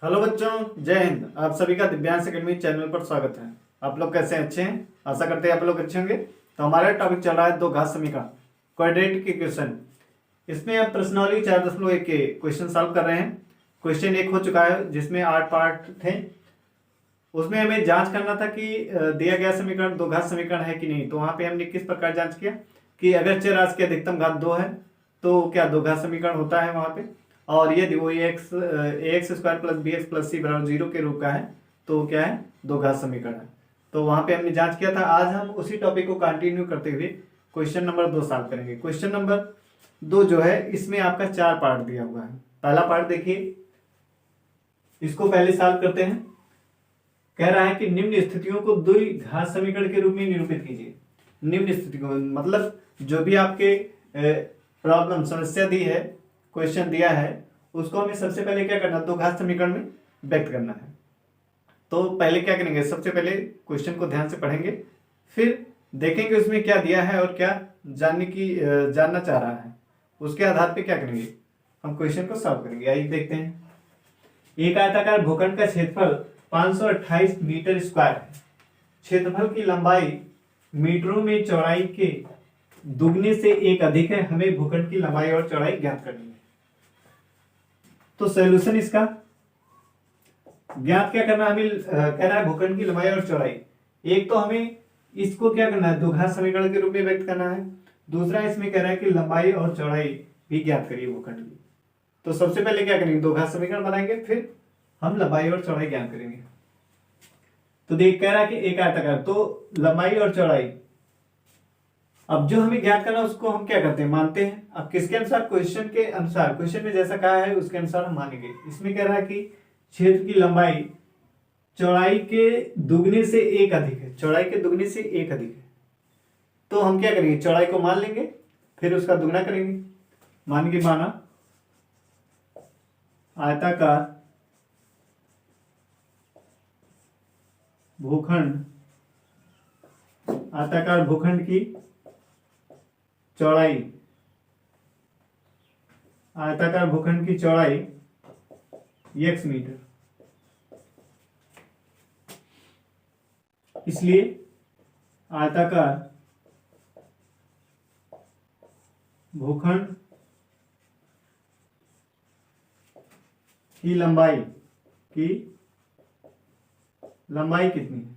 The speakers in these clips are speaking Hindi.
हेलो बच्चों, जय हिंद। आप सभी का दिव्यांश अकेडमी चैनल पर स्वागत है। आप लोग कैसे हैं? अच्छे हैं? आशा करते हैं आप लोग अच्छे होंगे। तो हमारा टॉपिक चल रहा है दो घात समीकरण, क्वाड्रेटिक इक्वेशन। इसमें आप प्रश्नावली 4.1 के क्वेश्चन सॉल्व कर रहे हैं। क्वेश्चन 1 हो चुका है जिसमें 8 पार्ट थे। उसमें हमें जांच करना था कि दिया गया समीकरण दो घात समीकरण है कि नहीं। तो वहां पे हमने किस प्रकार जांच किया कि अगर चर राशि की अधिकतम घात 2 है तो क्या दो घात समीकरण होता है वहां पे, और यदि वो X square plus B X plus C बराबर 0 के रूप का है तो क्या है, दो घात समीकरण है। तो वहां पे हमने जांच किया था। आज हम उसी टॉपिक को कंटिन्यू करते हुए क्वेश्चन नंबर 2 सॉल्व करेंगे। क्वेश्चन नंबर 2 जो है इसमें आपका 4 पार्ट दिया हुआ है। पहला पार्ट देखिए, इसको पहले सॉल्व करते हैं। कह रहा है कि निम्न स्थितियों को द्विघात समीकरण के रूप में निरूपित कीजिए। निम्न स्थितियों मतलब जो भी आपके प्रॉब्लम समस्या दी है, क्वेश्चन दिया है, उसको हमें सबसे पहले क्या करना है, दो घात समीकरण में व्यक्त करना है। तो पहले क्या करेंगे, सबसे पहले क्वेश्चन को ध्यान से पढ़ेंगे, फिर देखेंगे उसमें क्या दिया है और क्या जानना चाह रहा है। उसके आधार पे क्या करेंगे, हम क्वेश्चन को सॉल्व करेंगे। आइए देखते हैं। एक आयताकार भूखंड का क्षेत्रफल 528 मीटर स्क्वायर है। क्षेत्रफल की लंबाई मीटरों में चौड़ाई के दुगने से एक अधिक है। हमें भूखंड की लंबाई और चौड़ाई ज्ञात करनी है। तो सॉल्यूशन इसका ज्ञात क्या करना है, हमें कहना है भूखंड की लंबाई और चौड़ाई। एक तो हमें इसको क्या करना है, द्विघात समीकरण के रूप में व्यक्त करना है। दूसरा इसमें कह रहा है कि लंबाई और चौड़ाई भी ज्ञात करिए भूखंड की। तो सबसे पहले क्या करेंगे, दो घात समीकरण बनाएंगे, फिर हम लंबाई और चौड़ाई ज्ञात करेंगे। तो देख कह रहा है कि एक आयताकार, तो लंबाई और चौड़ाई, अब जो हमें ज्ञात करना उसको हम क्या करते हैं, मानते हैं। अब किसके अनुसार, क्वेश्चन के अनुसार, क्वेश्चन में जैसा कहा है उसके अनुसार हम मानेंगे। इसमें कह रहा है कि क्षेत्र की लंबाई चौड़ाई के दुगने से एक अधिक है। चौड़ाई के दुगने से एक अधिक है। तो हम क्या करेंगे, चौड़ाई को मान लेंगे, फिर उसका दुगना करेंगे। मान के माना आयताकार भूखंड, आयताकार भूखंड की चौड़ाई, आयताकार भूखंड की चौड़ाई x मीटर। इसलिए आयताकार भूखंड की लंबाई कितनी है,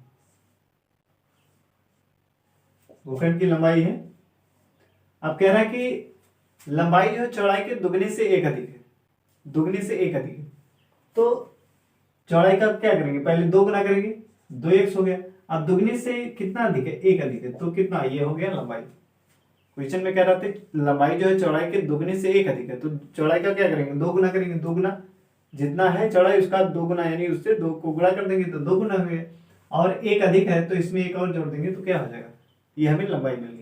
भूखंड की लंबाई है। अब कह रहा है कि लंबाई जो चौड़ाई के दुगने से एक अधिक है, दुगने से एक अधिक है। तो चौड़ाई का क्या करेंगे, पहले दो गुना करेंगे, 2x हो गया। अब दुगने से कितना अधिक है, एक अधिक है, तो कितना, ये हो गया लंबाई। क्वेश्चन में कह रहा था लंबाई जो है चौड़ाई के दुगने से एक अधिक है, तो चौड़ाई का क्या करेंगे, दो गुना करेंगे। दो गुना जितना है चौड़ाई उसका दो गुना, यानी उससे दो को गुणा कर देंगे तो दो गुना हो गया। और एक अधिक है तो इसमें एक और जोड़ देंगे तो क्या हो जाएगा, ये हमें लंबाई मिल गई।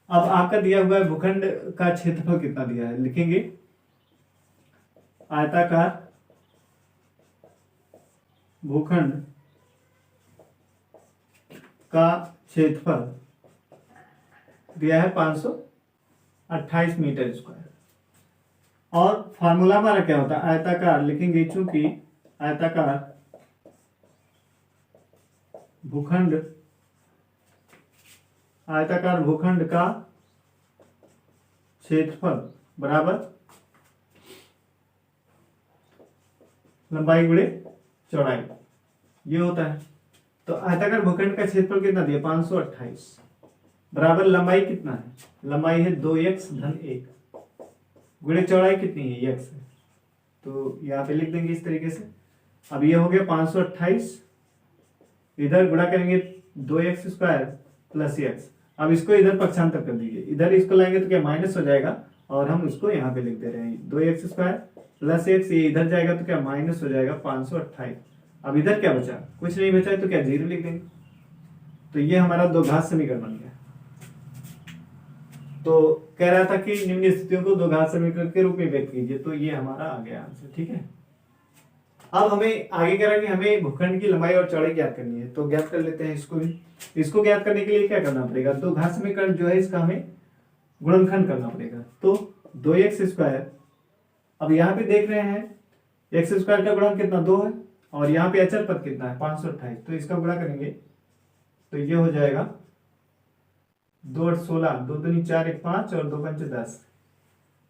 अब आपका दिया हुआ है भूखंड का क्षेत्रफल कितना दिया है, लिखेंगे आयताकार भूखंड का क्षेत्रफल दिया है 528 मीटर स्क्वायर। और फार्मूला हमारा क्या होता है, आयताकार लिखेंगे, चूंकि आयताकार भूखंड, आयताकार भूखंड का क्षेत्रफल बराबर लंबाई गुणे चौड़ाई, ये होता है। तो आयताकार भूखंड का क्षेत्रफल कितना दिया, 528 बराबर लंबाई कितना है, लंबाई है 2x धन 1 गुणे चौड़ाई कितनी है, x है। तो यहाँ पे लिख देंगे इस तरीके से। अब ये हो गया 528, इधर गुणा करेंगे 2x स्क्वायर प्लस x। अब इसको इधर पक्षांतर कर दीजिए, इधर इसको लाएंगे तो क्या माइनस हो जाएगा, और हम इसको यहाँ पे लिख दे रहे हैं 2x स्क्वायर प्लस x, ये इधर जाएगा तो क्या माइनस हो जाएगा 528। अब इधर क्या बचा, कुछ नहीं बचा है, तो क्या 0 लिख देंगे। तो ये हमारा दो घात समीकरण बन गया। तो कह रहा था कि निम्न स्थितियों को दो घात समीकरण के रूप में व्यक्त कीजिए, तो ये हमारा आ गया आंसर। ठीक है, अब हमें आगे कह रहा है कि हमें भूखंड की लंबाई और चौड़ाई ज्ञात करनी है। तो ज्ञात कर लेते हैं इसको भी। इसको ज्ञात करने के लिए क्या करना पड़ेगा, तो घात समीकरण जो है इसका हमें गुणनखंड करना पड़ेगा। तो 2x स्क्वायर, अब यहाँ पे देख रहे हैं एक्स स्क्वायर का गुणन कितना 2 है, और यहाँ पे अचर पद कितना है 528, तो इसका गुणा करेंगे तो ये हो जाएगा 2 8 16, 2 दूनी 4 1 5 और 2 पंचे 10।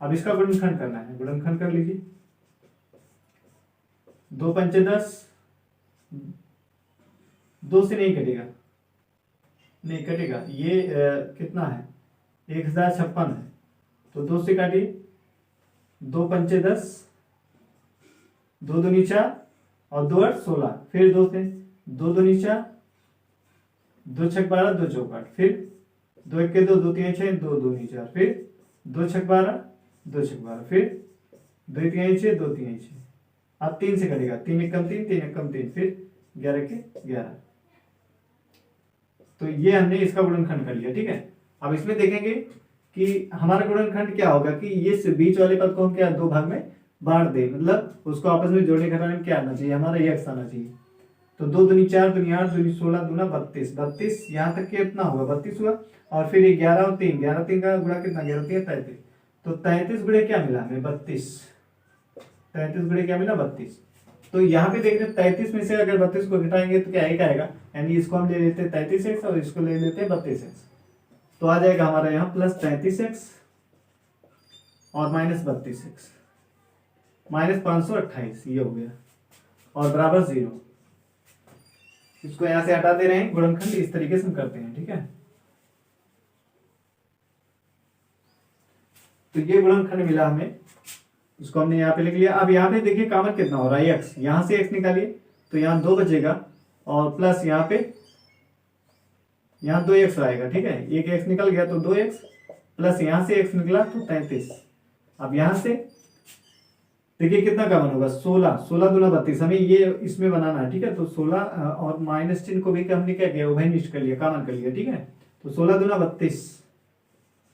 अब इसका गुणनखंड करना है, गुणनखंड कर लीजिए। 2 पंचे 10, 2 से नहीं कटेगा, नहीं कटेगा, ये कितना है 1056 है, तो 2 से काटिए। 2 पंचे 10, 2 दूनी 4 और 2 8 16, फिर 2 से, 2 दूनी 4, 2 छक 12, 2 चौक 8, फिर 2 1 के 2, 2 3 6, 2 दूनी 4, फिर 2 छक 12, 2 छक 12, फिर 2 3 6, 2 3 6। अब 3 से कटेगा, 3 1 कम 3, 3 1 कम 3, फिर 11 के 11। तो ये हमने इसका गुणनखंड कर लिया, ठीक है। अब इसमें देखेंगे कि हमारा गुणनखंड क्या होगा कि ये बीच वाले पद को हम क्या 2 भाग में बांट दे, मतलब उसको आपस में जोड़ने घटाने में क्या आना चाहिए, हमारा ये एक्स आना चाहिए। तो 2 दूनी 4, दूनी 8, दूनी 16, दूना 32, 32 यहाँ तक कितना हुआ 32 हुआ, और फिर 11 और 3, 11 3 का गुणा कितना 11 3 33, तो 33 गुणे क्या मिला हमें 32, 33 गुणे क्या मिला 32। तो यहाँ पे देख रहे 33 में से अगर 32 को घटाएंगे तो क्या एक आएगा, यानी इसको हम ले लेते हैं 33x और इसको ले लेते हैं 32x, तो आ जाएगा हमारा यहाँ प्लस 33x और माइनस 32x, माइनस 528 ये हो गया, और बराबर 0। इसको यहां से हटा दे रहे हैं, गुणनखंड इस तरीके से हम करते हैं, ठीक है। तो ये गुणनखंड मिला हमें, इसको हमने यहाँ पे लिख लिया। अब यहाँ पे देखिए कॉमन कितना हो रहा है x, यहां से x निकालिए तो यहाँ 2 बचेगा, और प्लस यहाँ पे यहाँ 2x आएगा, ठीक है। एक x निकल गया तो 2x, प्लस यहाँ से x निकला तो 33। अब यहाँ से देखिए कितना कॉमन होगा 16, 16 दूना 32, हमें ये इसमें बनाना है, ठीक है। तो 16 और माइनस चिन्ह को भी हमने क्या किया उभयनिष्ठ कर लिया, कॉमन कर लिया, ठीक है। तो 16 दूना 32,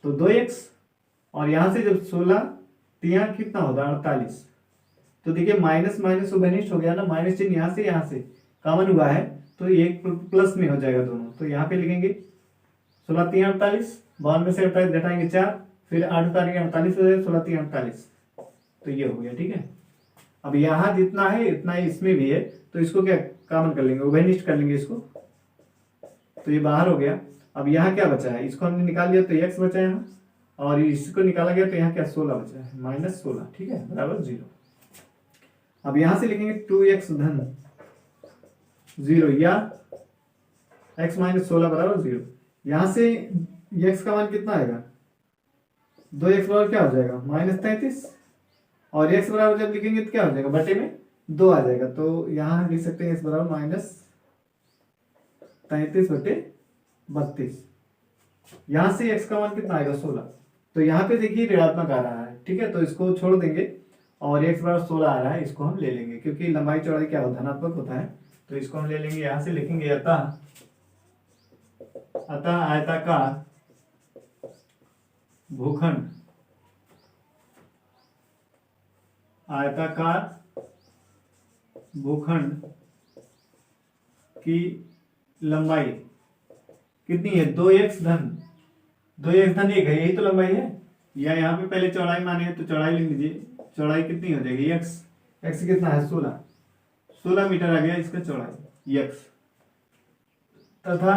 तो 2x, और यहां से जब 16 तो यहाँ कितना होगा 48, तो देखिए माइनस माइनस उभयनिष्ठ हो गया ना, माइनस चिन्ह यहाँ से कॉमन हुआ है, तो एक प्लस में हो जाएगा दोनों। तो यहाँ पे लिखेंगे 16 3 48, 52 से 48 घटाएंगे 4, फिर 8 उतारेंगे 48 हो जाएगा, 16 3 48, तो ये हो गया, ठीक है। अब यहाँ जितना है इतना इसमें भी है, तो इसको क्या कॉमन कर लेंगे, उभयनिष्ठ कर लेंगे इसको, तो ये बाहर हो गया। अब यहाँ क्या बचा है, इसको हमने निकाल लिया तो x बचा है यहाँ, और इसको निकाला गया तो यहाँ क्या 16 बचा है, माइनस 16, ठीक है, बराबर 0। अब यहां से लिखेंगे 2x धन 0 या x माइनस 16 बराबर 0। यहां से x का मान कितना आएगा 2x बराबर क्या हो जाएगा माइनस 33, और x बराबर जब लिखेंगे तो क्या हो जाएगा बटे में 2 आ जाएगा, तो यहां हम लिख सकते हैं x बराबर माइनस 33 बटे 32। यहां से x का मान कितना आएगा 16, तो यहाँ पे देखिए ऋणात्मक आ रहा है, ठीक है, तो इसको छोड़ देंगे, और x बराबर 16 आ रहा है, इसको हम ले लेंगे क्योंकि लंबाई चौड़ाई क्या होता है धनात्मक होता है, तो इसको हम ले लेंगे। यहां से लिखेंगे अतः आयताकार भूखंड, आयताकार भूखंड की लंबाई कितनी है 2x धन 1 है, यही तो लंबाई है, या यहाँ पे पहले चौड़ाई माने तो चौड़ाई लिख लीजिए, चौड़ाई कितनी हो जाएगी x कितना है 16 मीटर आ गया इसका चौड़ाई x, तथा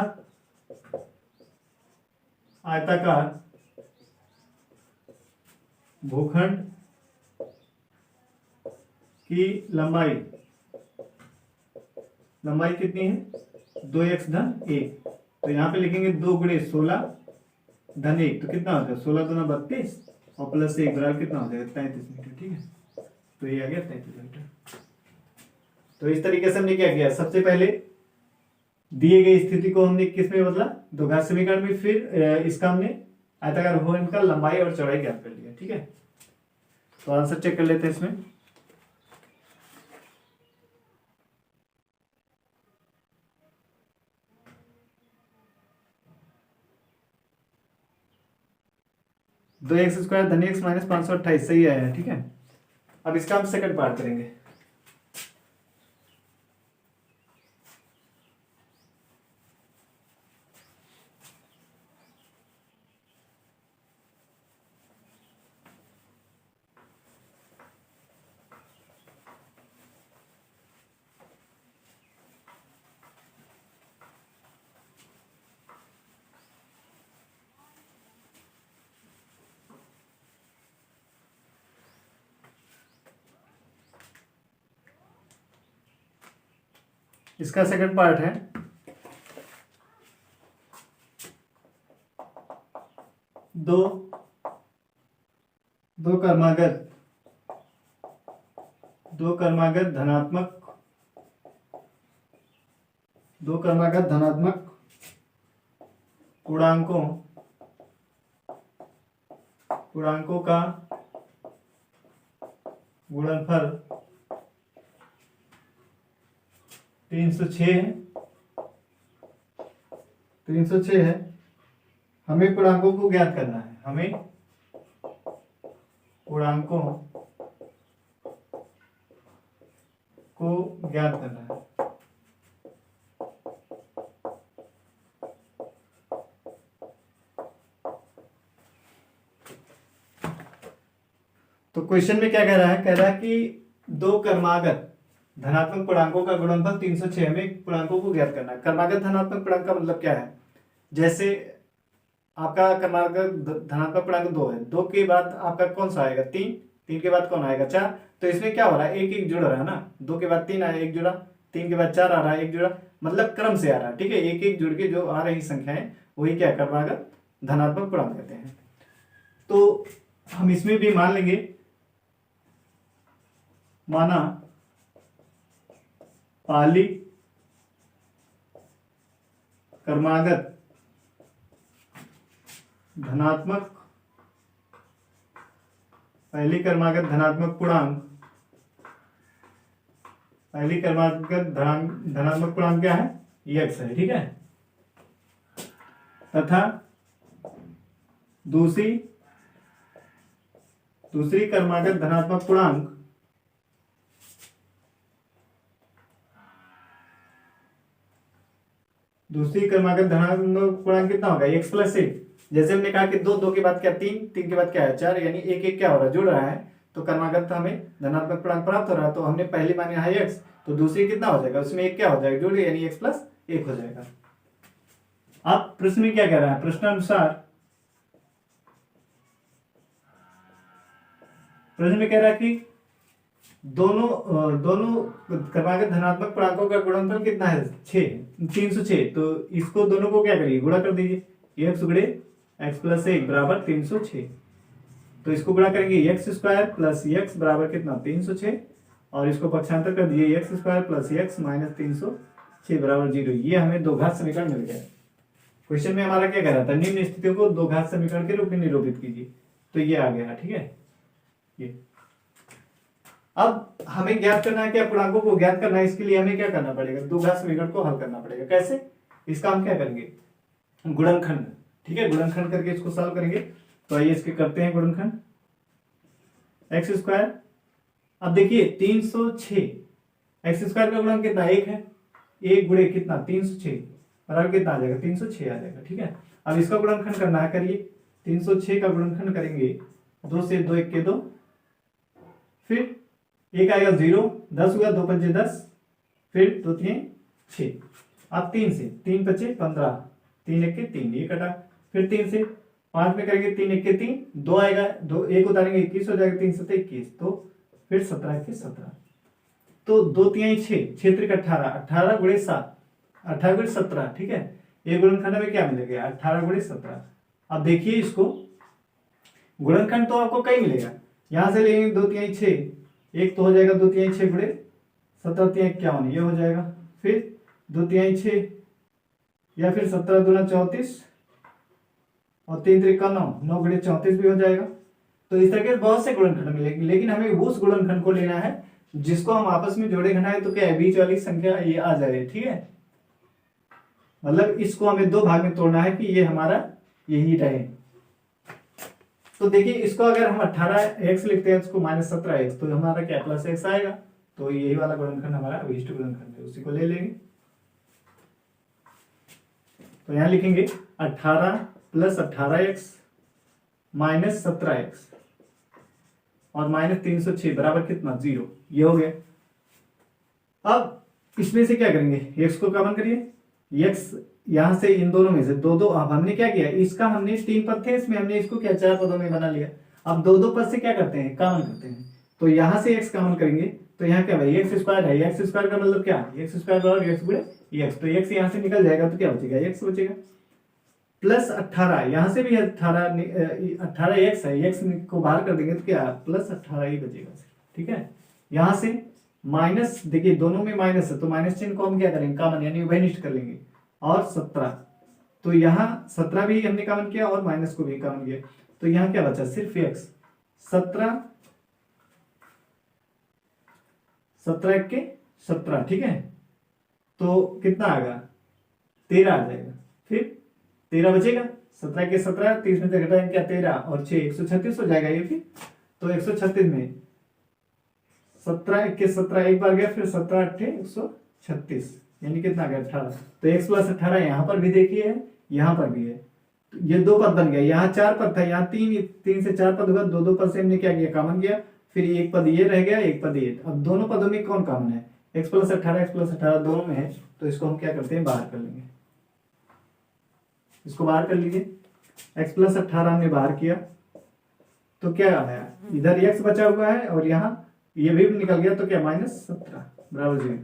आयताकार भूखंड की लंबाई कितनी है 2x धन 1, तो यहाँ पे लिखेंगे 2 गुणे 16 धन 1, तो कितना होता है 16 दूना 32 और प्लस 1 बराबर कितना हो जाएगा 33 मीटर, ठीक है। तो ये आ गया 33 मीटर। तो इस तरीके से हमने क्या किया, सबसे पहले दिए गई स्थिति को हमने किस में बदला द्विघात समीकरण में, फिर इसका हमने आयताकार भूखंड का लंबाई और चौड़ाई ज्ञात कर लिया, ठीक है। तो आंसर चेक कर लेते हैं इसमें। दो एक्स स्क्वायर धन एक्स माइनस 528 सही आया है, ठीक है। अब इसका हम सेकंड पार्ट करेंगे। इसका सेकंड पार्ट है दो क्रमागत धनात्मक पूर्णांकों का गुणनफल 306 है। हमें पूर्णांकों को ज्ञात करना है, तो क्वेश्चन में क्या कह रहा है कि दो क्रमागत धनात्मक पूर्णांकों का गुणनफल 306, हमें पूर्णांकों को ज्ञात करना है। क्रमागत धनात्मक पूर्णांक का मतलब क्या है? जैसे आपका क्रमागत धनात्मक पूर्णांक 2 है, 2 के बाद आपका कौन सा आएगा? 3 के बाद कौन आएगा? 4। तो इसमें क्या हो रहा है? एक एक जुड़ रहा है ना, 2 के बाद 3 आया, एक जुड़ा, 3 के बाद 4 आ रहा है, एक जुड़ा, मतलब क्रम से आ रहा है। ठीक है, एक एक जुड़ के जो आ रही संख्याएं वही क्या क्रमागत धनात्मक पूर्णांक कहते हैं। तो हम इसमें भी मान लेंगे, माना पहली क्रमागत धनात्मक पूर्णांक क्या है? x है। ठीक है, तथा दूसरी क्रमागत धनात्मक पूर्णांक कितना होगा? x plus 1। जैसे हमने कहा कि 2 के बाद क्या 3 के बाद क्या है 4, यानी एक एक क्या हो रहा है? जुड़ रहा है, तो क्रमागत हमें धनात्मक पूर्णांक प्राप्त हो रहा है। तो हमने पहली मानी है x, तो दूसरी कितना हो जाएगा? उसमें एक क्या हो जाएगा? जुड़ गया, यानी x प्लस 1 हो जाएगा। अब प्रश्न में क्या कह रहा है? प्रश्न में कह रहा है कि दोनों क्रमागत धनात्मक पूर्णांकों का गुणनफल कितना है? 306। तो इसको दोनों को क्या करिए? गुणा कर दीजिए। x गुणे x प्लस 1 बराबर 306। तो इसको गुणा करेंगे, x स्क्वायर प्लस x बराबर कितना? 306, और इसको पक्षांतर कर दीजिए, x square plus x minus 306 बराबर 0। ये हमें दो घात समीकरण मिल गया। क्वेश्चन में हमारा क्या कह रहा था? निम्न स्थितियों को दो घात समीकरण के रूप में निरूपित कीजिए। तो ये आ गया। ठीक है, ये अब हमें ज्ञात करना है, क्या पूर्णांकों को ज्ञात करना है। इसके लिए हमें क्या करना पड़ेगा? दो घात समीकरण को हल करना पड़ेगा। कैसे? इसका हम क्या करेंगे? गुणनखंड। ठीक है, गुणनखंड करके इसको सॉल्व करेंगे। तो आइए इसके करते हैं गुणनखंड। एक्स स्क्वायर, अब देखिए 306, एक्स स्क्वायर का गुणन कितना? 1 है। 1 गुणे कितना? 306 बराबर कितना आ जाएगा? 306 आ जाएगा। ठीक है, अब इसका गुणनखंड करना है, करिए। 306 का गुणनखंड करेंगे, 2 से 2 1 के 2, फिर 1 आएगा 0, 10 हुआ, 2 पंचे 10, फिर 2 3 6। अब 3 से 3 बचे 15, 3 1 के 3, ये कटा। फिर 3 से 5 में करेंगे, 3 1 के 3, 2 आएगा, 2 1 उतारेंगे 21 हो जाएगा, 3 7 21, तो फिर 17 के 17। तो 2 3 6, 6 3 18, 18 गुणे 7, 18 गुणे 17। ठीक है, ये गुणनखंड में क्या मिलेगा? 18 गुणे 17। अब देखिए इसको, गुणनखंड तो आपको कई मिलेगा, यहां से लेंगे 2 3 6, एक तो हो जाएगा 2 3 6 गुणे 17 3 51, ये हो जाएगा। फिर 2 3 6, या फिर 17 दूना 34, और 3 3 का 9, 9 गुणे 34 भी हो जाएगा। तो इस तरह के बहुत से गुणनखंड मिलेंगे, लेकिन हमें उस गुणनखंड को लेना है जिसको हम आपस में जोड़े घटाए तो क्या है? बीच वाली संख्या ये आ जाए। ठीक है, मतलब इसको हमें दो भाग में तोड़ना है कि ये हमारा यही रहे। तो देखिए इसको अगर हम 18x लिखते हैं, इसको माइनस 17x, तो हमारा क्या प्लस x आएगा। तो यही वाला गुणनखंड हमारा अभिष्ट गुणनखंड है, उसी को ले लेंगे। तो यहां लिखेंगे 18 प्लस 18x माइनस 17x और माइनस 306 बराबर कितना? 0। ये हो गया। अब इसमें से क्या करेंगे? x को कॉमन करिए, x यहां से इन दोनों में से दो दो, अब हमने क्या किया? इसका हमने 3 पद थे, इसमें हमने इसको क्या 4 पदों में बना लिया। अब दो दो पद से क्या करते हैं? कॉमन करते हैं। तो यहां से x कॉमन करेंगे, तो यहाँ क्या भाई एक्स स्क्वायर है, एक्स स्क्वायर का मतलब क्या, एक्स स्क्वायर बराबर एक्स गुणे एक्स, तो एक्स यहाँ से निकल जाएगा तो क्या बचेगा, एक्स बचेगा। प्लस 18, यहाँ से भी 18 एक्स है, एक्स को बाहर कर देंगे तो क्या प्लस 18 ही बचेगा, ठीक है। यहाँ से माइनस, देखिए दोनों में माइनस है तो माइनस चिन्ह को हम क्या करेंगे, कॉमन यानी उभयनिष्ठ कर लेंगे। और 17, तो यहाँ 17 भी हमने कॉमन किया और माइनस को भी कॉमन किया, तो यहाँ क्या बचा सिर्फ एक्स। 17 के 17, ठीक है, तो कितना आएगा 13 आ जाएगा, फिर 13 बचेगा, 17 के 17, 30 में से घटाएंगे क्या 13 और 6 136 हो जाएगा ये, फिर तो 136 में 17 के 17 एक बार गया, फिर 17 8 136, यानी कितना आ गया 18। तो x प्लस 18 यहाँ पर भी देखिए है, यहाँ पर भी है, तो ये दो पद बन गया, यहाँ 4 पद था, यहाँ 3 से 4 पद होगा, दो पद से हमने क्या किया कॉमन किया, फिर एक पद ये रह गया, एक पद ये। अब दोनों पदों में कौन कॉमन है, x प्लस 18 दोनों में है, तो इसको हम क्या करते हैं बाहर कर लेंगे, इसको बाहर कर लीजिए। x प्लस 18 हमने बाहर किया तो क्या आया, इधर x बचा हुआ है और यहाँ ये भी निकल गया, तो क्या -17 बराबर 0,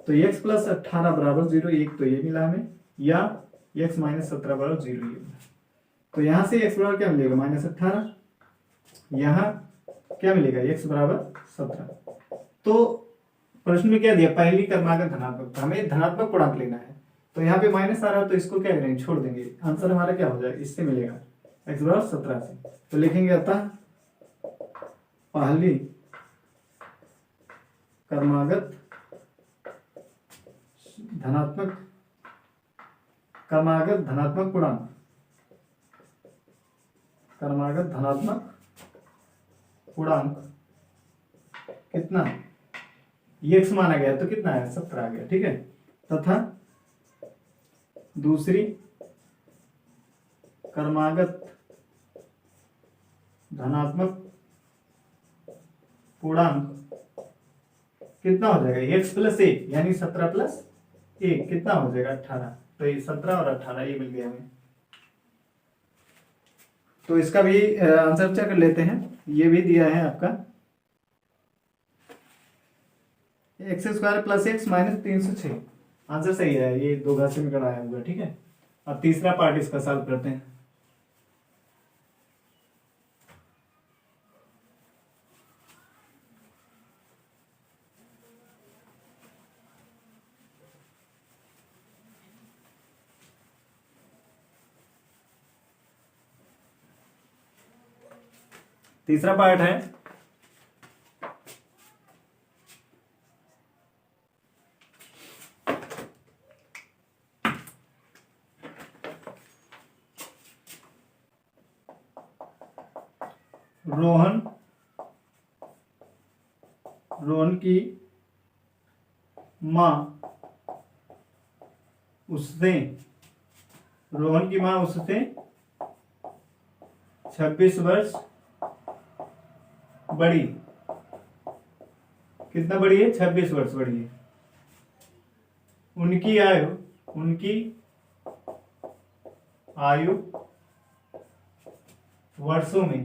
तो x प्लस 18 बराबर 0, एक तो ये मिला हमें, या x माइनस 17 बराबर 0 ये मिला। तो यहाँ से x बराबर क्या मिलेगा -18, यहाँ क्या मिलेगा x बराबर 17। तो प्रश्न में क्या दिया, पहली क्रमागत धनात्मक, हमें धनात्मक पूर्णांक लेना है, तो यहाँ पे माइनस आ रहा है तो इसको क्या करेंगे छोड़ देंगे, आंसर हमारा क्या हो जाएगा, इससे मिलेगा x बराबर 17 से। तो लिखेंगे अतः पहली क्रमागत धनात्मक पूर्णांक, क्रमागत धनात्मक पूर्णांक कितना, ये x माना गया तो कितना है 17 आ गया, ठीक है। तथा दूसरी क्रमागत धनात्मक पूर्णांक कितना हो जाएगा, x प्लस 1 यानी 17 प्लस 1 कितना हो जाएगा 18, तो ये 17 और 18 ये मिल गया हमें। तो इसका भी आंसर चेक कर लेते हैं, ये भी दिया है आपका x² plus x minus 306, answer सही है, ये दो घात समीकरण आया हुआ, ठीक है। अब तीसरा पार्ट इसका सॉल्व करते हैं। तीसरा पार्ट है रोहन की माँ उससे 26 वर्ष बड़ी, कितना बड़ी है 26 वर्ष बड़ी है। उनकी आयु वर्षों में,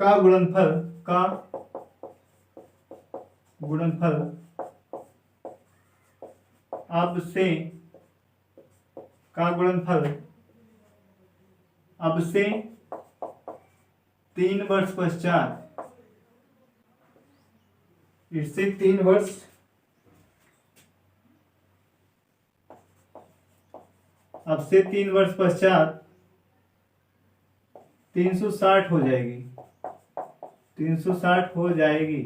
का गुणनफल अब से 3 वर्ष पश्चात, इससे 3 वर्ष अब से 3 वर्ष पश्चात 360 हो जाएगी, 360 हो जाएगी।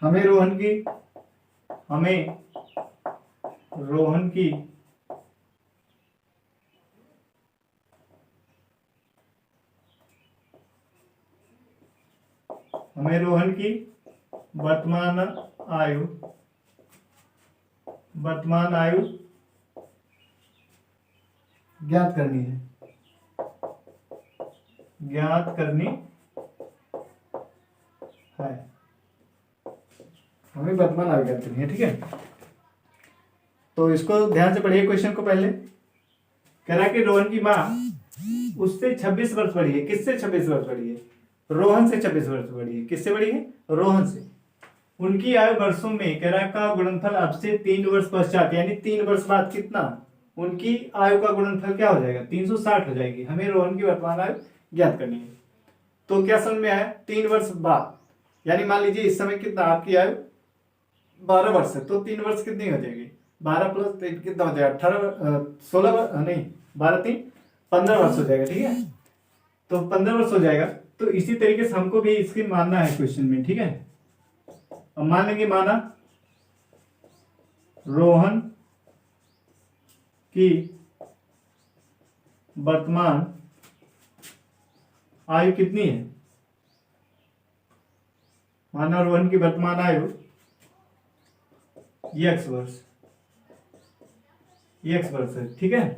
हमें रोहन की वर्तमान आयु ज्ञात करनी है, हमें वर्तमान आयु ज्ञात करनी है, ठीक है। तो इसको ध्यान से पढ़िए क्वेश्चन को पहले। कह रहा है कि रोहन की माँ उससे 26 वर्ष बड़ी है। किससे 26 वर्ष बड़ी है? रोहन से 26 वर्ष बड़ी है। किससे बड़ी है? रोहन से। उनकी आयु वर्षों में कह रहा है का गुणनफल अब से 3 वर्ष पश्चात, यानी 3 वर्ष बाद कितना उनकी आयु का गुणनफल क्या हो जाएगा? 360 हो जाएगी। हमें रोहन की वर्तमान आयु ज्ञात करनी है। तो क्या समझ में आया? 3 वर्ष बाद, यानी मान लीजिए इस समय कितना आपकी आयु 12 वर्ष है, तो 3 वर्ष कितनी हो जाएगी? 12 प्लस 3 कितना हो जाएगा? 18 16 नहीं 12 3 15 वर्ष हो जाएगा। ठीक है, तो 15 वर्ष हो जाएगा। तो इसी तरीके से हमको भी इसकी मानना है क्वेश्चन में। ठीक है, अब मान लेंगे माना रोहन की वर्तमान आयु कितनी है? माना रोहन की वर्तमान आयु x वर्ष है। ठीक है,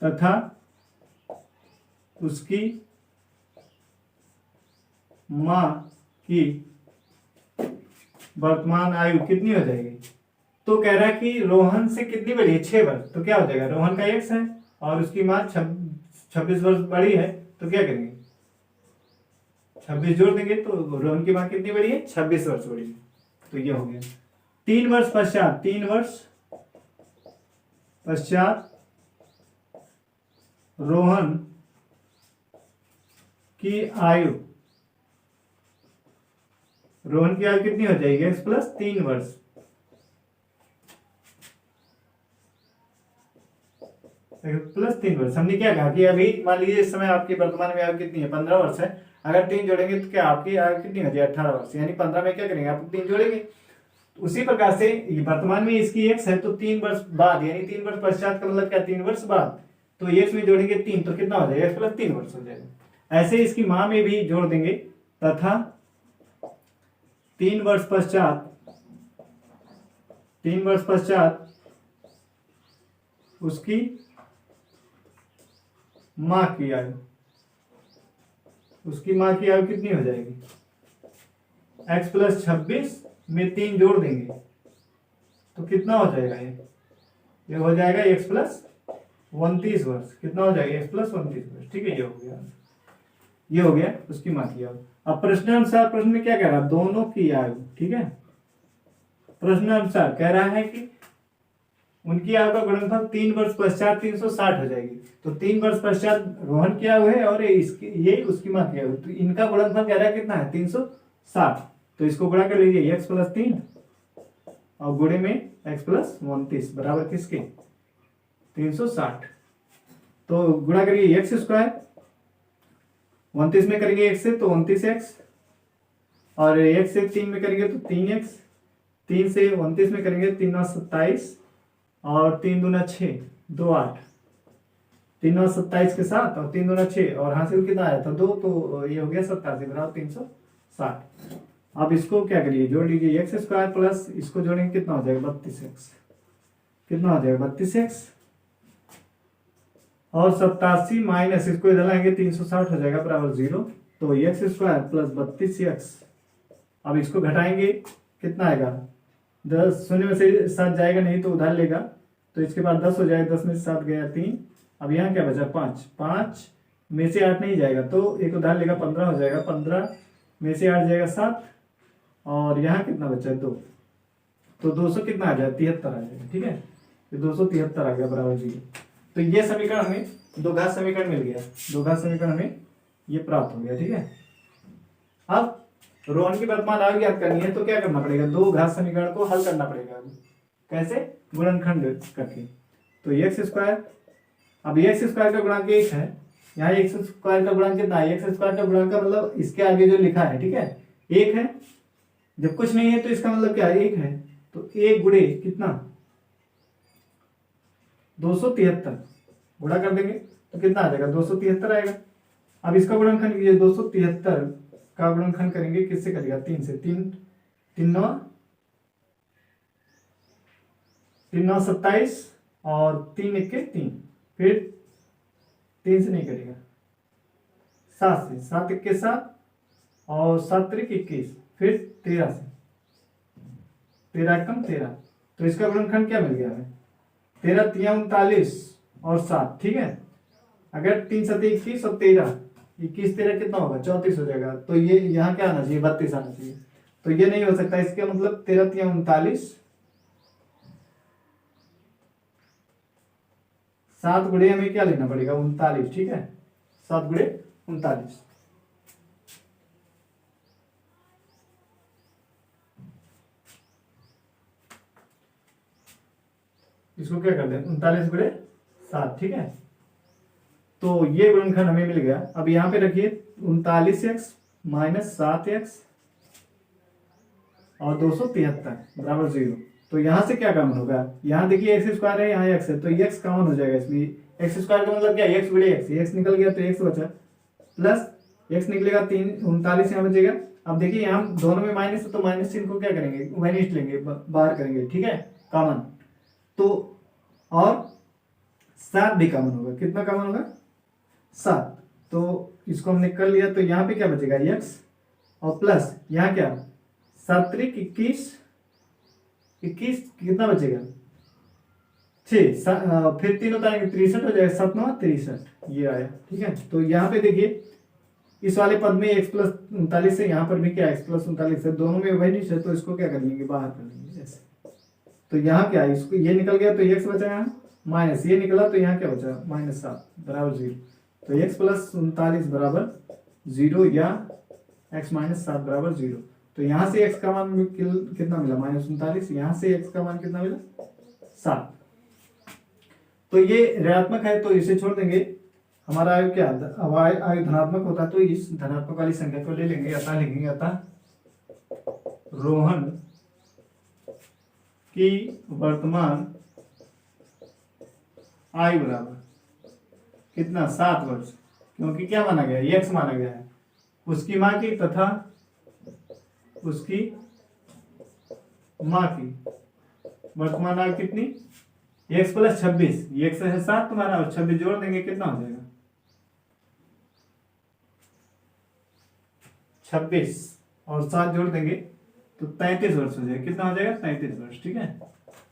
तथा उसकी मां की वर्तमान आयु कितनी हो जाएगी? तो कह रहा है कि रोहन से कितनी बड़ी है? 6 वर्ष। तो क्या हो जाएगा? रोहन का x है और उसकी मां 26 वर्ष बड़ी है, तो क्या करेंगे? 26 जोड़ देंगे तो रोहन की मां कितनी बड़ी है? 26 वर्ष बड़ी है। तो ये हो गया। 3 वर्ष पश्चात रोहन की आयु कितनी हो जाएगी? x प्लस 3 वर्ष। प्लस 3 वर्ष। हमने क्या कहा कि अभी मान लीजिए इस समय आपकी वर्तमान में आयु कितनी है? 15 वर्ष है। अगर 3 जोड़ेंगे तो क्या आपकी आयु कितनी हो जाएगी? 18 वर्ष। यानी 15 में क्या करेंगे? आप 3 जोड़ेंगे। उसी प्रकार से वर्तमान में इसकी x है, तो 3 वर्ष बाद, यानी 3 वर्ष पश्चात का मतलब क्या? 3 वर्ष बाद। तो x में जोड़ेंगे 3, तो कितना हो जाएगा? x प्लस 3 वर्ष हो जाएगा। ऐसे इसकी मां में भी जोड़ देंगे, तथा 3 वर्ष पश्चात उसकी मां की आयु कितनी हो जाएगी? x प्लस 26 में 3 जोड़ देंगे तो कितना हो जाएगा? ये हो जाएगा x प्लस 29 वर्ष। कितना हो जाएगा? x प्लस 29 वर्ष। ठीक है, ये हो गया उसकी मां की आयु। अब प्रश्नानुसार प्रश्न में क्या कह रहा है? दोनों की आयु। ठीक है, प्रश्नानुसार कह रहा है कि उनकी आयु का गुणनफल 3 वर्ष पश्चात 360 हो जाएगी। तो 3 वर्ष पश्चात रोहन की आयु है और ये उसकी मां की आयु, तो इनका गुणनफल कह रहा है कितना है? 360। तो इसको गुणा कर लीजिए, x प्लस 3 और गुणे में x प्लस 29 बराबर किसके? 360। तो गुणा करिए x स्क्वायर, 29 में करेंगे x से तो 29x, और x से 3 में करेंगे तो 3x, 3 से 29 में करेंगे 3 9 27 और 3 दूना 6 2 8, 3 9 27 के साथ और 3 दूना 6 और हासिल कितना आया था? 2। तो ये हो गया 87 बराबर 360। अब इसको क्या करिए? जोड़ लीजिए, x स्क्वायर प्लस इसको जोड़ेंगे कितना हो जाएगा? 32x। कितना हो जाएगा? 32x और 87 माइनस इसको इधर लाएंगे 360 हो जाएगा बराबर 0। तो x स्क्वायर प्लस 32x। अब इसको घटाएंगे कितना आएगा? 10 शून्य में से 7 जाएगा नहीं तो उधार लेगा, तो इसके बाद 10 हो जाएगा। 10 में से 7 गया 3। अब यहाँ क्या बचा? 5। 5 में से 8 नहीं जाएगा तो एक उधार लेगा, 15 हो जाएगा। 15 में से 8 जाएगा 7 और यहाँ कितना बचा? 2। तो 200 कितना आ जाएगा? 73 आ जाएगा। ठीक है, तो 273 आ गया बराबर 0। तो ये समीकरण हमें दो घात समीकरण मिल गया। दो घात समीकरण हमें ये प्राप्त हो गया। ठीक है, अब रोहन की वर्तमान आयु ज्ञात करनी है तो क्या करना पड़ेगा? दो घात समीकरण को हल करना पड़ेगा। कैसे? गुणनखंड करके। तो x स्क्वायर, अब x स्क्वायर का गुणांक 1 है, यहाँ x स्क्वायर का गुणांक कितना है? x स्क्वायर का गुणांक का मतलब इसके आगे जो लिखा है, ठीक है, 1 है। जब कुछ नहीं है तो इसका मतलब क्या है? 1 है। तो 1 गुणे कितना? 273 गुणा कर देंगे तो कितना आ जाएगा? 273 आएगा। अब इसका गुणनखंड कीजिए, 273 का गुणनखंड करेंगे किससे करेगा? 3 से। 3 9 27 और 3 1 के 3, फिर 3 से नहीं करेगा, 7 से। 7 1 के 7 और 7 3 21, फिर 13 से। 13 कम 13, तो इसका गुणनखंड क्या मिल गया हमें, 13 तिया 39 और 7, ठीक है। अगर 3 7 21 और 13, 21 13 कितना होगा, 34 हो जाएगा। तो ये यहाँ क्या आना चाहिए, 32 आना चाहिए। तो ये नहीं हो सकता, इसका मतलब 13 तिया 39, 7 गुणे हमें क्या लिखना पड़ेगा, 39, ठीक है, 7 गुणे 39। इसको क्या कर दें, 39 गुणे 7, ठीक है। तो ये गुणनखंड हमें मिल गया। अब यहां पे रखिए 39x माइनस 7x और 273 बराबर 0। तो यहां से क्या कॉमन होगा, यहां देखिए एक्स स्क्वायर है, यहाँ एक्स है, तो एक्स कॉमन हो जाएगा इसमें। एक्स स्क्वायर का मतलब क्या है, एक्स गुणे एक्स, एक्स निकल गया तो एक्स बचा, प्लस एक्स निकलेगा 39 यहाँ बचेगा। अब देखिए यहाँ दोनों में माइनस है, तो माइनस चिन्ह को क्या करेंगे, माइनस लेंगे, बाहर करेंगे, ठीक है, कॉमन। तो और 7 भी कॉमन होगा, कितना कॉमन होगा, 7। तो इसको हमने कर लिया, तो यहाँ पे क्या बचेगा, एक्स और प्लस यहाँ क्या, 7 3 21, 21 कितना बचेगा, 6, फिर 3 होता है 63 हो जाएगा, 7 9 63, ये आया, ठीक है। तो यहाँ पे देखिए इस वाले पद में x प्लस 39 है, यहाँ पर भी क्या x प्लस 39 है, दोनों में वही है, तो इसको क्या कर लेंगे, बाहर कर लेंगे ऐसे। तो यहाँ क्या है, इसको ये निकल गया तो x बचा, यहाँ माइनस ये निकला तो यहाँ क्या बचा, -7 बराबर 0। तो x प्लस 39 बराबर 0 या x माइनस 7 बराबर 0। तो यहाँ से x का मान कितना मिला, -39, यहाँ से x का मान कितना मिला, 7। तो ये ऋणात्मक है तो इसे छोड़ देंगे। हमारा आयु क्या, आयु धनात्मक होता है, तो इस धनात्मक वाली संख्या को ले लेंगे, अतः लिखेंगे, अतः रोहन की वर्तमान आयु बराबर कितना, 7 वर्ष, क्योंकि क्या माना गया है, एक्स माना गया है, उसकी माँ की तथा उसकी माँ की वर्तमान आयु कितनी, एक्स प्लस 26, ये एक्स है 7 तुम्हारा, और 26 जोड़ देंगे, कितना हो जाएगा, 26 और 7 जोड़ देंगे तो 33 वर्ष हो जाएगा, कितना हो जाएगा, 33 वर्ष, ठीक है।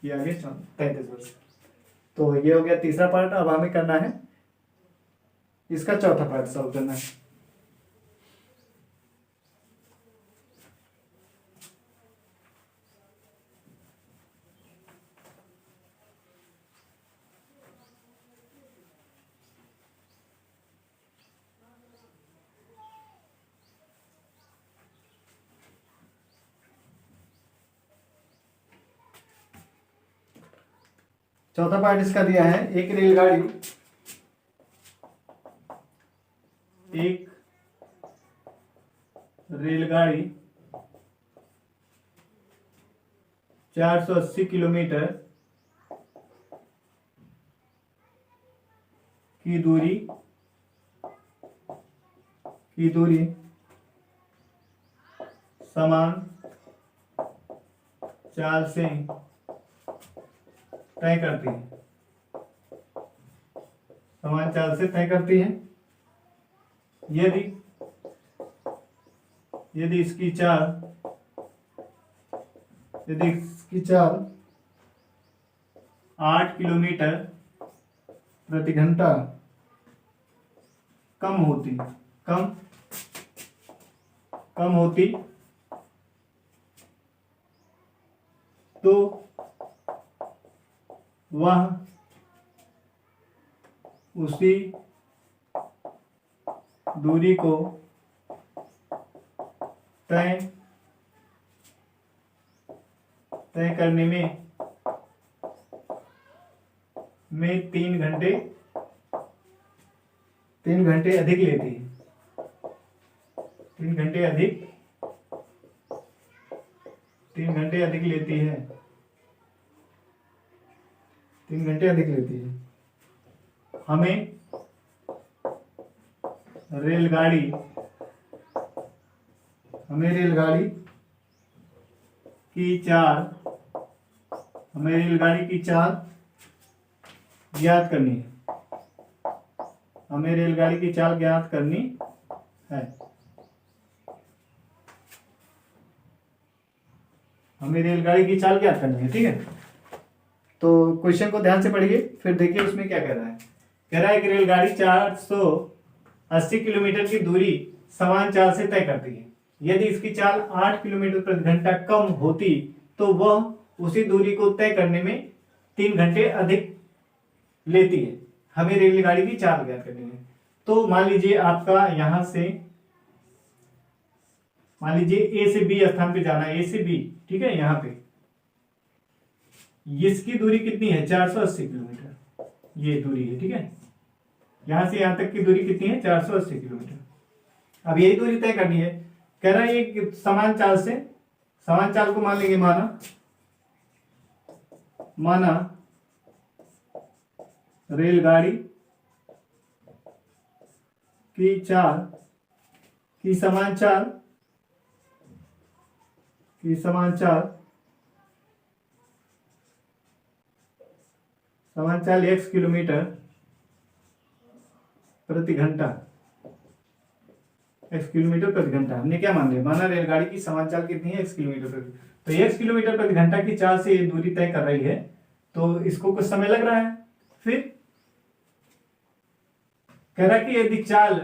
ये आगे 33 वर्ष। तो ये हो गया तीसरा पार्ट। अब हमें करना है इसका चौथा पार्ट सॉल्व करना है। चौथा पार्ट इसका दिया है, एक रेलगाड़ी 480 किलोमीटर की दूरी समान चाल से तय करती है, समान चाल से तय करती है। यदि इसकी चाल 8 किलोमीटर प्रति घंटा कम होती तो वह उसी दूरी को तय करने में 3 घंटे अधिक लेती है, 3 घंटे अधिक लेती है, 3 घंटे अधिक लेती है। हमें रेलगाड़ी की चाल ज्ञात करनी है, हमें रेलगाड़ी की चाल ज्ञात करनी है। हमें रेलगाड़ी की चाल ज्ञात करनी है, ठीक है। तो क्वेश्चन को ध्यान से पढ़िए, फिर देखिए उसमें क्या कह रहा है। कह रहा है कि रेलगाड़ी 480 किलोमीटर की दूरी समान चाल से तय करती है। यदि इसकी चाल 8 किलोमीटर प्रति घंटा कम होती तो वह उसी दूरी को तय करने में 3 घंटे अधिक लेती है। हमें रेलगाड़ी की चाल ज्ञात करनी है। तो मान लीजिए आपका यहां से, मान लीजिए ए से बी स्थान पे जाना है, ए से बी, ठीक है। यहाँ पे इसकी दूरी कितनी है, 480 किलोमीटर ये दूरी है, ठीक है। यहां से यहां तक की दूरी कितनी है, 480 किलोमीटर। अब यही दूरी तय करनी है। कह रहा है ये समान चाल से, समान चाल को मान लेंगे, माना रेलगाड़ी की चाल की समान चाल x किलोमीटर प्रति घंटा, x किलोमीटर प्रति घंटा। हमने क्या मान लिया, माना रेलगाड़ी की समान चाल कितनी है, x किलोमीटर प्रति, तो x किलोमीटर प्रति घंटा की चाल से ये दूरी तय कर रही है, तो इसको कुछ समय लग रहा है। फिर कह रहा है कि यदि चाल,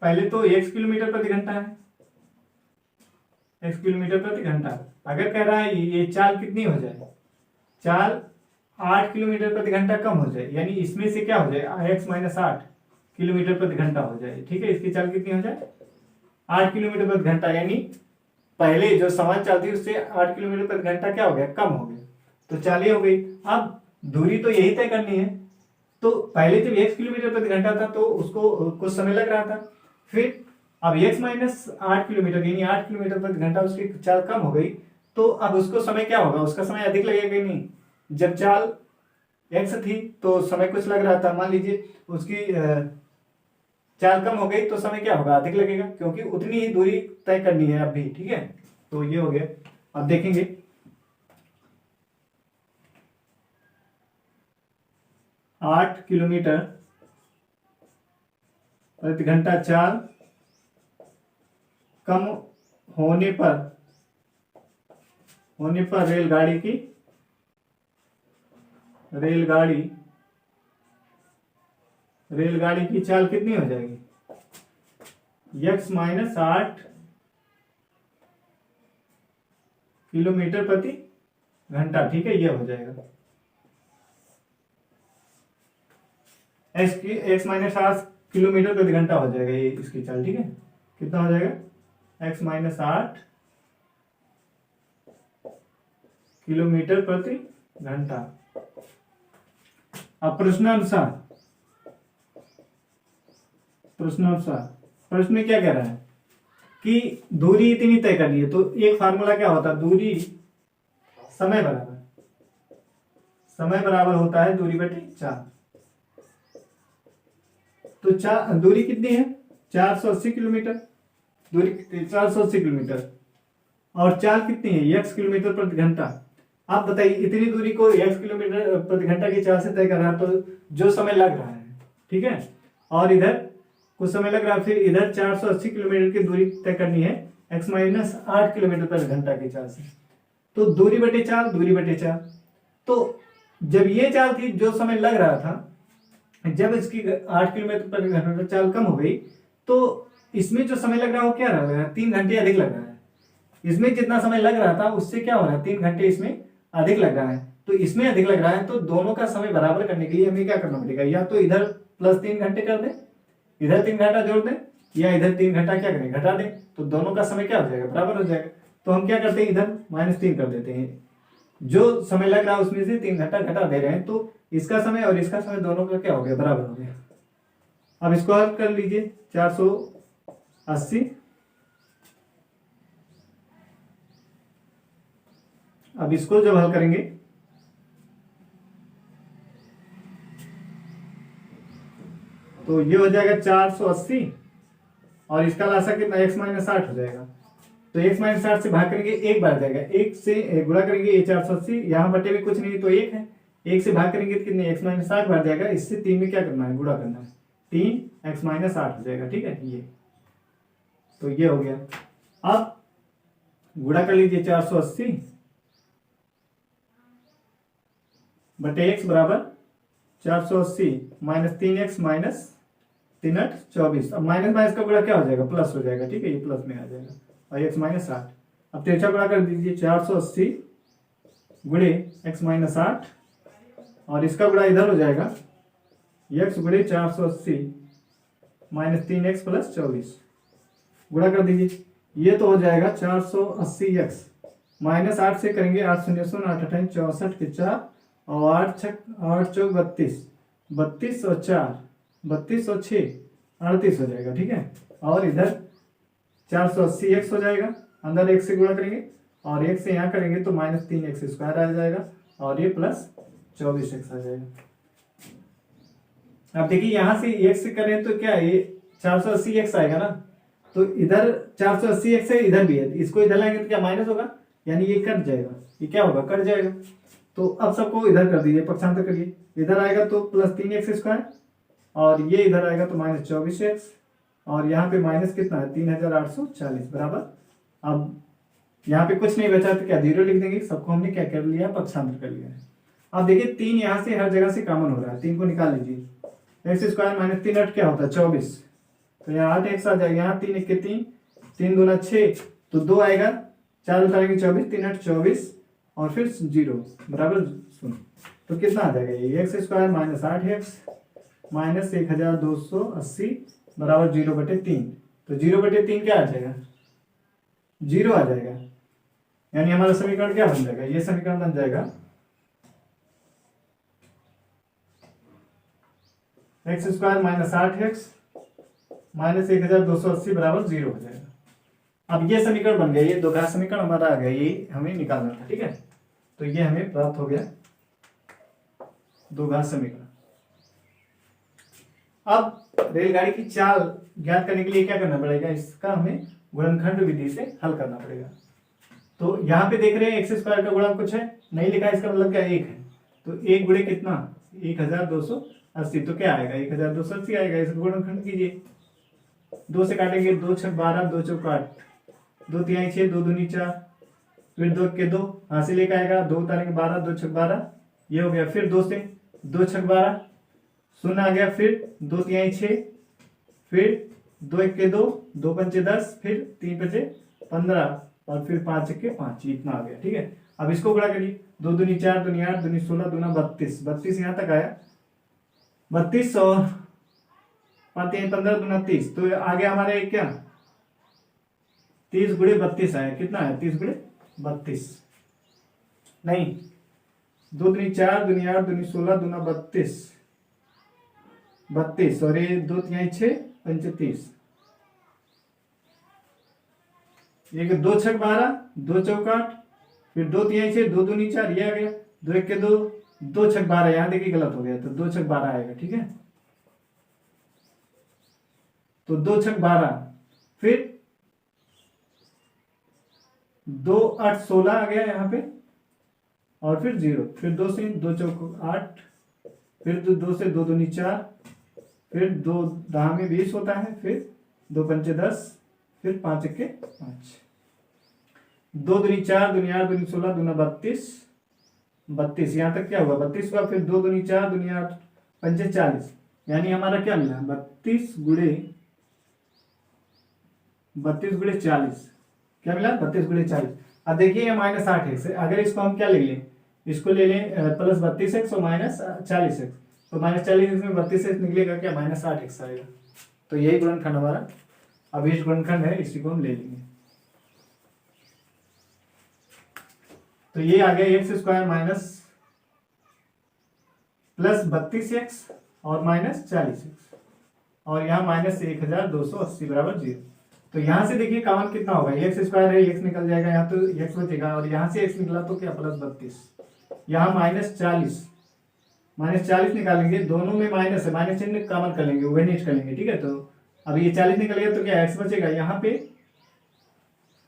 पहले तो x किलोमीटर प्रति घंटा है, x किलोमीटर प्रति घंटा, अगर कह रहा है ये चाल कितनी हो जाए, चाल 8 किलोमीटर प्रति घंटा कम हो जाए, यानी इसमें से क्या हो जाए, x माइनस 8 किलोमीटर प्रति घंटा हो जाए, ठीक है। इसकी चाल कितनी हो जाए, 8 किलोमीटर प्रति घंटा, यानी पहले जो समान चाल थी उससे 8 किलोमीटर प्रति घंटा क्या हो गया, कम हो गया, तो चाल ये हो गई। अब दूरी तो यही तय करनी है, तो पहले जब x किलोमीटर प्रति घंटा था तो उसको कुछ समय लग रहा था। फिर अब x माइनस 8 किलोमीटर, यानी 8 किलोमीटर प्रति घंटा उसकी चाल कम हो गई, तो अब उसको समय क्या होगा, उसका समय अधिक लगेगा कि नहीं। जब चाल x थी तो समय कुछ लग रहा था, मान लीजिए उसकी चाल कम हो गई तो समय क्या होगा, अधिक लगेगा, क्योंकि उतनी ही दूरी तय करनी है अब भी, ठीक है। तो ये हो गया। अब देखेंगे 8 किलोमीटर प्रति घंटा चाल कम होने पर रेलगाड़ी की चाल कितनी हो जाएगी, x माइनस 8 किलोमीटर प्रति घंटा, ठीक है। ये हो जाएगा x माइनस 8 किलोमीटर प्रति घंटा हो जाएगा ये इसकी चाल, ठीक है। कितना हो जाएगा, x माइनस 8 किलोमीटर प्रति घंटा। अब प्रश्न में क्या कह रहा है कि दूरी इतनी तय करनी है, तो एक फार्मूला क्या होता है, दूरी समय बराबर होता है दूरी बटे चाल। तो दूरी कितनी है, 480 किलोमीटर, दूरी 480 किलोमीटर, और चाल कितनी है, x किलोमीटर प्रति घंटा। आप बताइए इतनी दूरी को x किलोमीटर प्रति घंटा की चाल से तय कर रहा है, तो जो समय लग रहा है, ठीक है, और इधर कुछ समय लग रहा है, फिर इधर 480 किलोमीटर की दूरी तय करनी है x माइनस 8 किलोमीटर प्रति घंटा की चाल से, तो दूरी बटे चाल। तो जब ये चाल थी, जो समय लग रहा था, जब इसकी 8 किलोमीटर प्रति घंटा चाल कम हो गई, तो इसमें जो समय लग रहा है वो क्या रह रहा है, 3 घंटे अधिक लग रहा है। इसमें जितना समय लग रहा था उससे क्या हो रहा है, 3 घंटे इसमें अधिक लग रहा है। तो इसमें अधिक लग रहा है, तो दोनों का समय बराबर करने के लिए हमें क्या करना पड़ेगा, या तो इधर प्लस 3 घंटे कर दें, इधर 3 घंटा जोड़ दें, या इधर 3 घंटा क्या करें, घटा दें, तो दोनों का समय क्या हो जाएगा, बराबर हो जाएगा। तो हम क्या करते हैं, इधर -3 कर देते हैं, जो समय लग रहा है उसमें से 3 घंटा घटा दे रहे हैं, तो इसका समय और इसका समय दोनों का क्या हो गया, बराबर हो गया। अब इसको हल कर लीजिए, 480, अब इसको जब हल करेंगे तो ये हो जाएगा 480, और इसका लासा कितना, x माइनस 8 हो जाएगा। तो x माइनस 8 से भाग करेंगे, 1 बार जाएगा, 1 से गुणा करेंगे, ये 480, यहाँ बटे में कुछ नहीं तो 1 है, 1 से भाग करेंगे तो कितने, x माइनस 8 बार जाएगा, इससे 3 में क्या करना है, गुणा करना है, 3x माइनस 8 हो जाएगा, ठीक है। ये तो ये हो गया। अब गुणा कर लीजिए 480 बटे एक्स बराबर 480 माइनस 3x माइनस 3×8 = 24। अब माइनस माइनस का गुणा क्या हो जाएगा, प्लस हो जाएगा, ठीक है, ये प्लस में आ जाएगा, और x माइनस 8। अब तिरछा गुणा कर दीजिए, 480 गुणे x माइनस 8, और इसका गुणा इधर हो जाएगा, x गुणे 480 माइनस 3x प्लस 24, गुणा कर दीजिए, ये तो हो जाएगा 480x माइनस 8 से करेंगे, 8 शून्य शून्य, 8 अठाई 64 के 4, और 8 चौक 32, 32 और 4 32 और 6 38 हो जाएगा, ठीक है। और इधर 480x हो जाएगा, अंदर x से गुणा करेंगे और x से यहाँ करेंगे तो माइनस 3x² आ जाएगा, और ये प्लस 24x आ जाएगा। अब देखिए यहाँ से x से करें तो क्या ये 480x आएगा ना, तो इधर 480x है, इधर भी है, इसको इधर लाएंगे तो क्या माइनस होगा, यानी ये कट जाएगा, ये क्या होगा, कट जाएगा। तो अब सबको इधर कर दीजिए, पक्षांतर करिए, इधर आएगा तो प्लस 3x², और ये इधर आएगा तो माइनस 24x, और यहाँ पे माइनस कितना है 3840 बराबर। अब यहाँ पे कुछ नहीं बचा तो क्या 0 लिख देंगे, सबको हमने क्या कर लिया, पक्षांतर कर लिया है। अब देखिए 3 यहाँ से हर जगह से कॉमन हो रहा है, 3 को निकाल लीजिए, x² माइनस 3 8 क्या होता है 24, तो यहाँ 8x आ जाएगा, यहाँ 3 1 3, 3 दूना 6, तो 2 आएगा, 4 उतारेंगे 24, 3 8 24, और फिर 0 बराबर 0, तो कितना आ जाएगा ये x² माइनस 8x माइनस 1280 बराबर 0/3, तो 0/3 क्या आ जाएगा, 0 आ जाएगा, यानी हमारा समीकरण क्या बन जाएगा, ये समीकरण बन जाएगा x² माइनस 8x माइनस 1280 बराबर 0 हो जाएगा। अब ये समीकरण बन गया, ये दो घात समीकरण हमारा आ गया, ये हमें निकालना था, ठीक है, तो ये हमें प्राप्त हो गया दो घात समीकरण। अब रेलगाड़ी की चाल ज्ञात करने के लिए क्या करना पड़ेगा, इसका हमें गुणनखंड विधि से हल करना पड़ेगा। तो यहाँ पे देख रहे हैं x² का गुणा कुछ है नहीं लिखा है, इसका मतलब क्या 1 है, तो 1 गुणे कितना 1280, तो क्या आएगा 1280 आएगा, इसका गुणनखंड कीजिए, 2 से काटेंगे, 2 छक 12, 2 चौक 8, 2 तिहाई 6, 2 दूनी 4, फिर 2 के 2 हासिल एक आएगा, 2 उतारेंगे 12, 2 छक 12, ये हो गया, फिर 2 से 2 छक 12 शून्य आ गया, फिर 2 तिहाई 6, फिर 2 1 के 2, 2 पंचे 10, फिर 3 पंचे 15, और फिर 5 1 के 5, इतना आ गया, ठीक है। अब इसको गुणा करिए, 2 दूनी 4, दूनी 8, दूनी 16, दूना 32, 32 यहाँ तक आया, 32 और 5 3 15, दूना 30, तो आ गया हमारे क्या 30 गुणे 32 आया, कितना है 30 गुणे 32, नहीं 2 दूनी 4, दूनी 8, दूनी 16, दूना 32, 32, और ये 2 तिहाई 6 पंचे 30, ये 2 छक 12, 2 चौक 8, फिर 2 तिहाई 6, 2 दूनी 4, ये आ गया, 2 1 के 2, 2 छक 12, यहाँ देखिए गलत हो गया, तो 2 छक 12 आएगा, ठीक है, तो 2 छक 12, फिर 2 8 16 आ गया यहाँ पे, और फिर 0, फिर 2 से 2 चौक 8, फिर 2 से 2 दूनी 4, फिर 2 दहा में 20 होता है, फिर 2 पंचे 10, फिर 5 1 के 5, 2 दूनी 4, दूनी 8, दूनी 16, दूना 32, 32 यहाँ तक क्या हुआ 32 हुआ, फिर 2 दूनी 4, दूनी 8 पंचे 40, यानी हमारा क्या मिला 32 गुणे 40, क्या मिला 32 गुणे 40। अब देखिए ये माइनस 8x है, अगर इसको हम क्या ले लें, इसको ले लें प्लस 32x और माइनस 40x, तो माइनस 40x में 32x निकलेगा, क्या माइनस 8x आएगा, तो यही गुणनखंड हमारा अभिष्ट गुणनखंड है, इसी को हम ले लेंगे। तो ये आ गया x² माइनस प्लस 32x और माइनस 40x, और यहाँ माइनस 1280 बराबर 0। तो यहाँ से देखिए कॉमन कितना होगा, x² है, x निकल जाएगा, यहाँ तो x बचेगा, और यहाँ से x निकला तो क्या प्लस 32, यहाँ माइनस 40 निकालेंगे, दोनों में माइनस है, माइनस चिन्ह कॉमन कर लेंगे, ओवरनेट कर लेंगे, ठीक है। तो अब ये 40 निकल गया तो क्या x बचेगा, यहाँ पे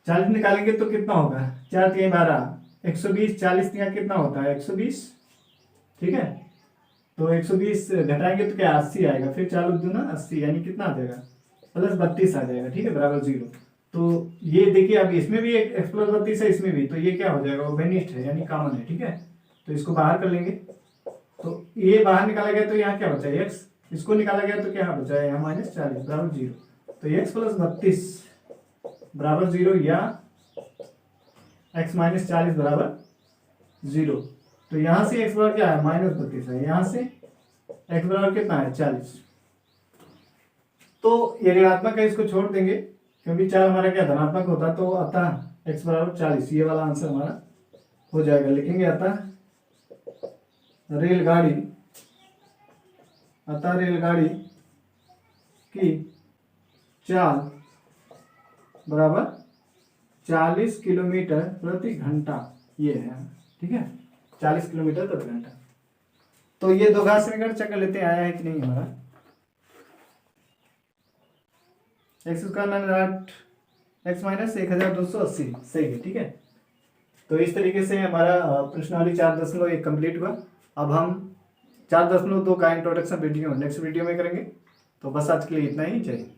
40 निकालेंगे तो कितना होगा, 4 3 12, 120, 40 यहाँ कितना होता है 120, ठीक है, तो 120 घटाएंगे तो क्या 80 आएगा, फिर 4 दूना 80, यानी कितना आ जाएगा प्लस 32 आ जाएगा, ठीक है, बराबर 0। तो ये देखिए अब इसमें भी एक x प्लस 32 है, इसमें भी, तो ये क्या हो जाएगा ओवरनेट है, यानी कॉमन है, ठीक है, तो इसको बाहर कर लेंगे, तो ये बाहर निकाला गया तो यहाँ क्या बचा एक्स, इसको निकाला गया तो क्या बचा है यहाँ -40 बराबर 0। तो x + 32 बराबर 0 या x - 40 बराबर 0। तो यहाँ से x बराबर क्या है -32 है, यहाँ से x बराबर कितना है 40। तो ये ऋणात्मक है, इसको छोड़ देंगे क्योंकि 4 हमारा क्या धनात्मक होता, तो अतः x बराबर 40, ये वाला आंसर हमारा हो जाएगा। लिखेंगे अतः रेलगाड़ी की चाल बराबर 40 किलोमीटर प्रति घंटा, ये है, ठीक है, 40 किलोमीटर प्रति घंटा। तो ये दो घात समीकरण चेक कर लेते हैं आया है कि नहीं हमारा। x² - 8 x - 1280 सही है, ठीक है। तो इस तरीके से हमारा प्रश्नावली 4.1 कंप्लीट हुआ। अब हम 4.2 का इंट्रोडक्शन वीडियो नेक्स्ट वीडियो में करेंगे। तो बस आज के लिए इतना ही, जय हिंद।